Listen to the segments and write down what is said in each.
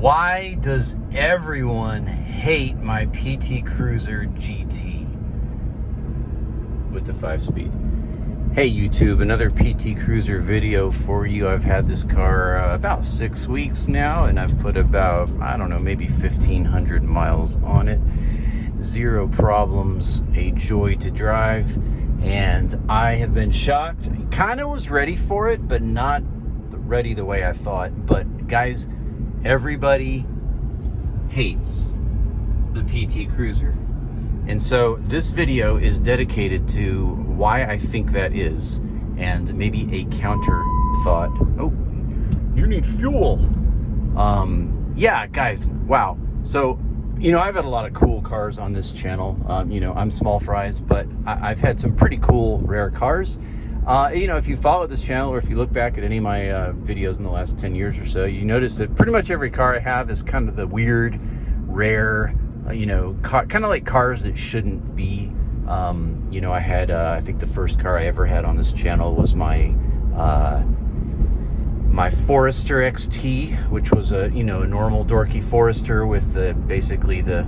Why does everyone hate my PT Cruiser GT with the 5-speed? Hey YouTube, another PT Cruiser video for you. I've had this car about 6 weeks now, and I've put about, I don't know, maybe 1,500 miles on it. Zero problems, a joy to drive, and I have been shocked. Kind of was ready for it, but not ready the way I thought. But guys, everybody hates the PT Cruiser. And so this video is dedicated to why I think that is, and maybe a counter thought. Oh, you need fuel. Yeah, guys, wow. So, you know, I've had a lot of cool cars on this channel. You know, I'm small fries, but I've had some pretty cool, rare cars. You know, if you follow this channel or if you look back at any of my videos in the last 10 years or so, you notice that pretty much every car I have is kind of the weird, rare, you know, kind of like cars that shouldn't be. You know, I had, I think the first car I ever had on this channel was my Forester XT, which was a, you know, a normal dorky Forester with basically the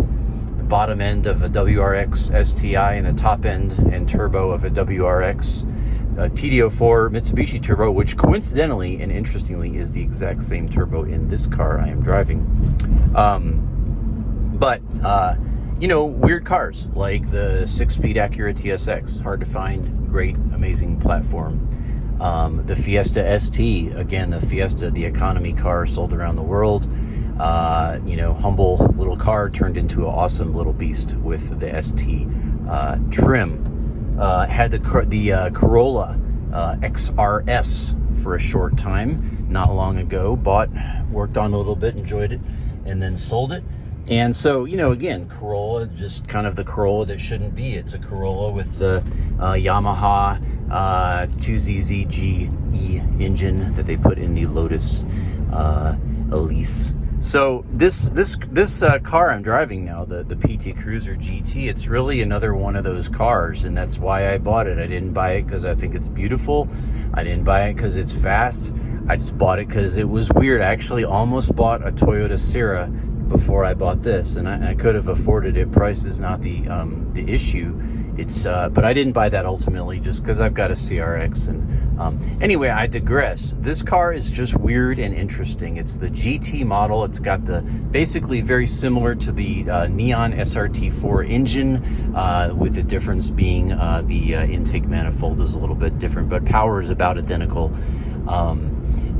bottom end of a WRX STI and the top end and turbo of a WRX TD04 Mitsubishi turbo, which coincidentally and interestingly is the exact same turbo in this car I am driving. But you know, weird cars like the 6-speed Acura TSX, hard to find, great, amazing platform. The Fiesta ST, again, the Fiesta, the economy car sold around the world. You know, humble little car turned into an awesome little beast with the ST trim. Had the Corolla XRS for a short time, not long ago. Worked on it a little bit, enjoyed it, and then sold it. And so, you know, again, Corolla, just kind of the Corolla that shouldn't be. It's a Corolla with the Yamaha 2ZZGE engine that they put in the Lotus Elise. So this car I'm driving now, the PT Cruiser GT, it's really another one of those cars, and that's why I bought it. I didn't buy it because I think it's beautiful. I didn't buy it because it's fast. I just bought it because it was weird. I actually almost bought a Toyota Sierra before I bought this, and I could have afforded it. Price is not the issue. It's but I didn't buy that ultimately just because I've got a CRX. And anyway, I digress. This car is just weird and interesting. It's the GT model. It's got the basically very similar to the Neon SRT4 engine, with the difference being the intake manifold is a little bit different, but power is about identical.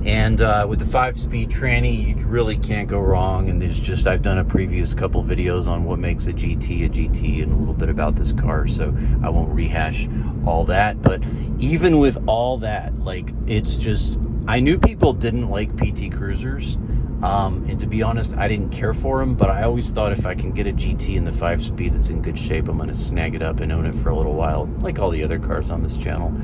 And with the 5-speed tranny, you really can't go wrong. And there's just, I've done a previous couple videos on what makes a GT and a little bit about this car, so I won't rehash all that. But even with all that, like, it's just, I knew people didn't like PT Cruisers, and to be honest, I didn't care for them, but I always thought if I can get a GT in the 5-speed that's in good shape, I'm going to snag it up and own it for a little while, like all the other cars on this channel.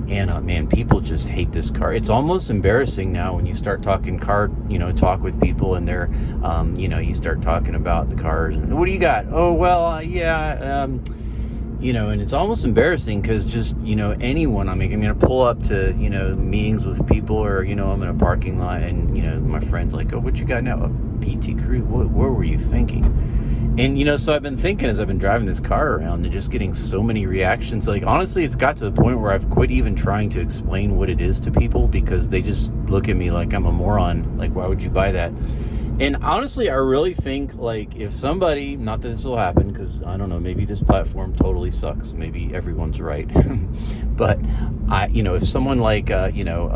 And man, people just hate this car. It's almost embarrassing now when you start talking car, you know, talk with people, and they're, you know, you start talking about the cars. And what do you got? Oh, well, yeah, you know, and it's almost embarrassing because just, you know, anyone, I mean, I'm going to pull up to, you know, meetings with people, or, you know, I'm in a parking lot and, you know, my friend's like, oh, what you got now? A PT Cruiser? What were you thinking? And, you know, so I've been thinking as I've been driving this car around and just getting so many reactions. Like, honestly, it's got to the point where I've quit even trying to explain what it is to people because they just look at me like I'm a moron. Like, why would you buy that? And honestly, I really think, like, if somebody, not that this will happen, because I don't know, maybe this platform totally sucks. Maybe everyone's right. But, you know, if someone like, you know,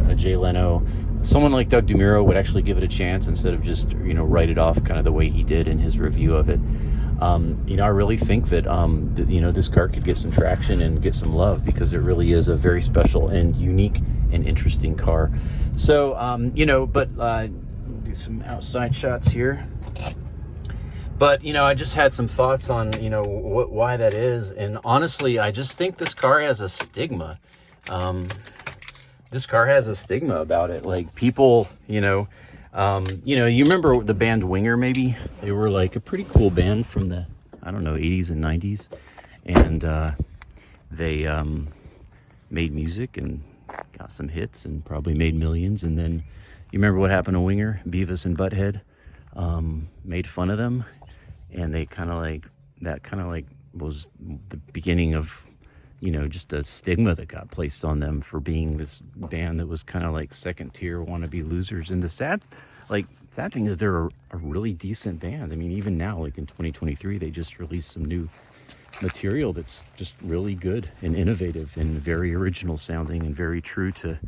a Jay Leno, someone like Doug DeMuro would actually give it a chance instead of just, you know, write it off kind of the way he did in his review of it. You know, I really think that, you know, this car could get some traction and get some love because it really is a very special and unique and interesting car. So, you know, but do some outside shots here. But, you know, I just had some thoughts on, you know, why that is. And honestly, I just think this car has a stigma. This car has a stigma about it. Like, people, you know, you remember the band Winger, maybe? They were like a pretty cool band from the, I don't know, 80s and 90s. And they made music and got some hits and probably made millions. And then You remember what happened to Winger? Beavis and Butthead made fun of them, and they kind of like, that kind of like was the beginning of, you know, just a stigma that got placed on them for being this band that was kind of like second tier wannabe losers. And the sad thing is they're a really decent band. I mean, even now, like in 2023, they just released some new material that's just really good and innovative and very original sounding and very true to,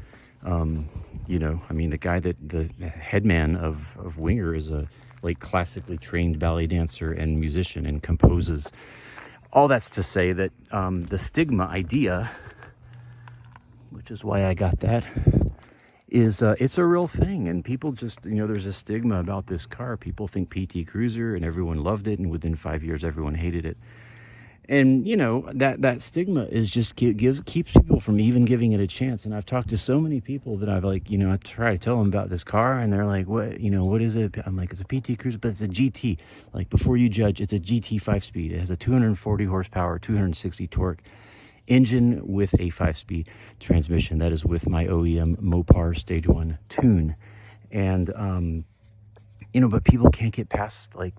you know, I mean, the guy that the headman of Winger is a like classically trained ballet dancer and musician and composes. All that's to say that the stigma idea, which is why I got that, is it's a real thing. And people just, you know, there's a stigma about this car. People think PT Cruiser and everyone loved it, and within 5 years everyone hated it. And, you know, that stigma is just keeps people from even giving it a chance. And I've talked to so many people that I've like, you know, I try to tell them about this car, and they're like, what, you know, what is it? I'm like, it's a PT Cruiser, but it's a GT. Like, before you judge, it's a GT 5-speed. It has a 240 horsepower, 260 torque engine with a 5-speed transmission. That is with my OEM Mopar Stage 1 tune. And, you know, but people can't get past, like,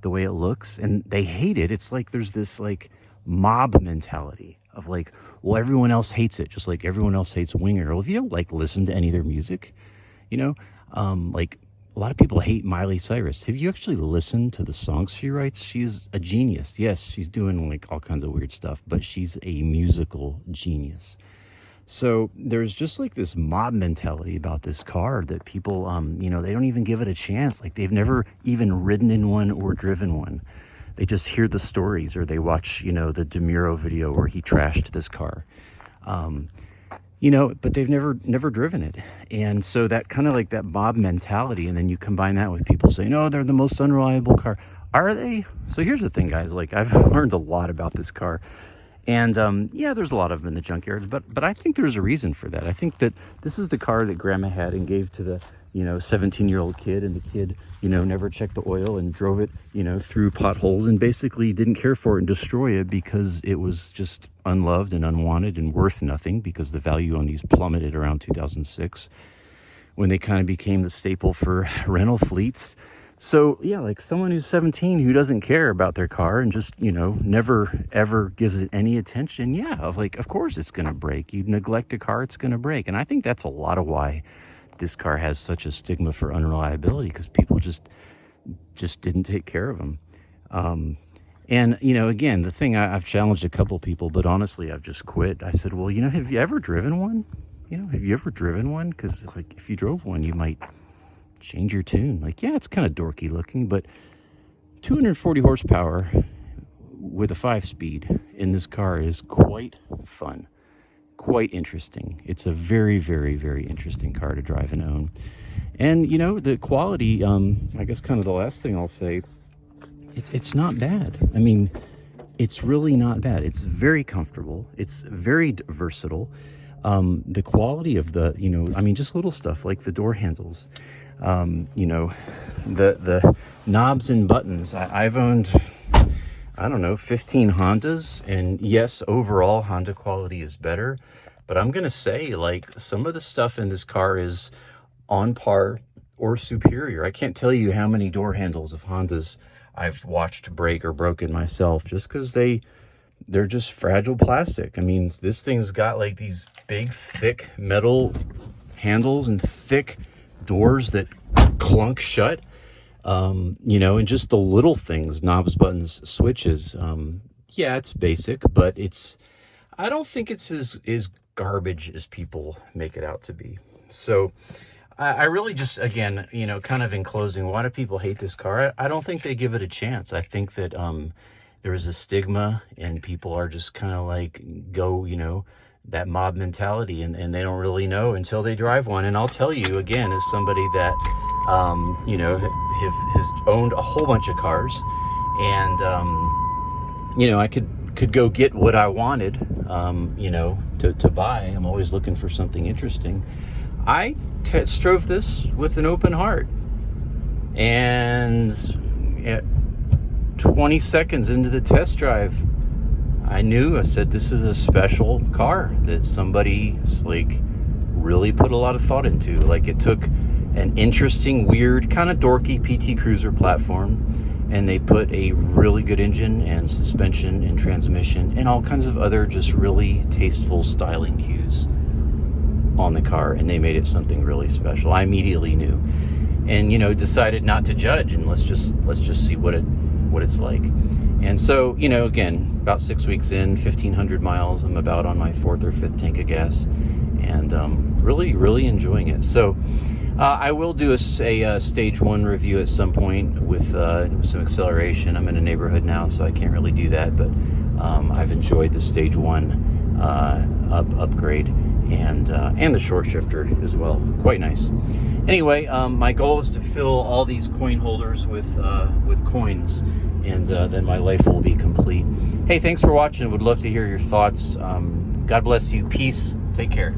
the way it looks, and they hate it. It's like there's this like mob mentality of like, well, everyone else hates it just like everyone else hates Winger. Well, if you don't like listen to any of their music, you know, like a lot of people hate Miley Cyrus. Have you actually listened to the songs she writes? She's a genius. Yes, she's doing like all kinds of weird stuff, but she's a musical genius. So there's just like this mob mentality about this car that people, you know, they don't even give it a chance. Like they've never even ridden in one or driven one. They just hear the stories, or they watch, you know, the DeMuro video where he trashed this car, you know, but they've never driven it. And so that kind of like that mob mentality, and then you combine that with people saying, oh, they're the most unreliable car. Are they? So here's the thing, guys, like I've learned a lot about this car. And yeah, there's a lot of them in the junkyards, but I think there's a reason for that. I think that this is the car that Grandma had and gave to the, you know, 17-year-old kid, and the kid, you know, never checked the oil and drove it, you know, through potholes and basically didn't care for it and destroy it because it was just unloved and unwanted and worth nothing, because the value on these plummeted around 2006 when they kind of became the staple for rental fleets. So yeah, like someone who's 17 who doesn't care about their car and just, you know, never ever gives it any attention. Yeah, like of course it's going to break. You neglect a car, it's going to break. And I think that's a lot of why this car has such a stigma for unreliability, because people just didn't take care of them. And, you know, again, the thing I've challenged a couple people, but honestly, I've just quit. I said, well, you know, have you ever driven one? You know, have you ever driven one? Because like if you drove one, you might change your tune. Like, yeah, it's kind of dorky looking, but 240 horsepower with a 5-speed in this car is quite fun, quite interesting. It's a very, very, very interesting car to drive and own. And, you know, the quality, I guess kind of the last thing I'll say, it's not bad. I mean, it's really not bad. It's very comfortable. It's very versatile. The quality of the, you know, I mean, just little stuff like the door handles, you know, the knobs and buttons. I've owned, I don't know, 15 Hondas, and yes, overall Honda quality is better, but I'm gonna say like some of the stuff in this car is on par or superior. I can't tell you how many door handles of Hondas I've watched break or broken myself just because they're just fragile plastic. I mean, this thing's got like these big thick metal handles and thick doors that clunk shut, you know, and just the little things, knobs, buttons, switches. Yeah, it's basic, but I don't think it's as garbage as people make it out to be. So I really just, again, you know, kind of in closing, why do people hate this car? I don't think they give it a chance. I think that there's a stigma, and people are just kind of like, you know, that mob mentality, and they don't really know until they drive one. And I'll tell you, again, as somebody that, you know, has owned a whole bunch of cars, and, you know, I could go get what I wanted, you know, to buy. I'm always looking for something interesting. I test drove this with an open heart, and 20 seconds into the test drive, I said, this is a special car that somebody's like really put a lot of thought into. Like, it took an interesting, weird, kind of dorky PT Cruiser platform, and they put a really good engine and suspension and transmission and all kinds of other just really tasteful styling cues on the car, and they made it something really special. I immediately knew, and decided not to judge, and let's just see what it's like. And so, again, about 6 weeks in, 1,500 miles, I'm about on my 4th or 5th tank of gas, and really enjoying it. So I will do a stage 1 review at some point with some acceleration. I'm in a neighborhood now, so I can't really do that, but I've enjoyed the stage 1 upgrade and the short shifter as well. Quite nice. Anyway, my goal is to fill all these coin holders with coins, and then my life will be complete. Hey, thanks for watching. Would love to hear your thoughts. God bless you. Peace. Take care.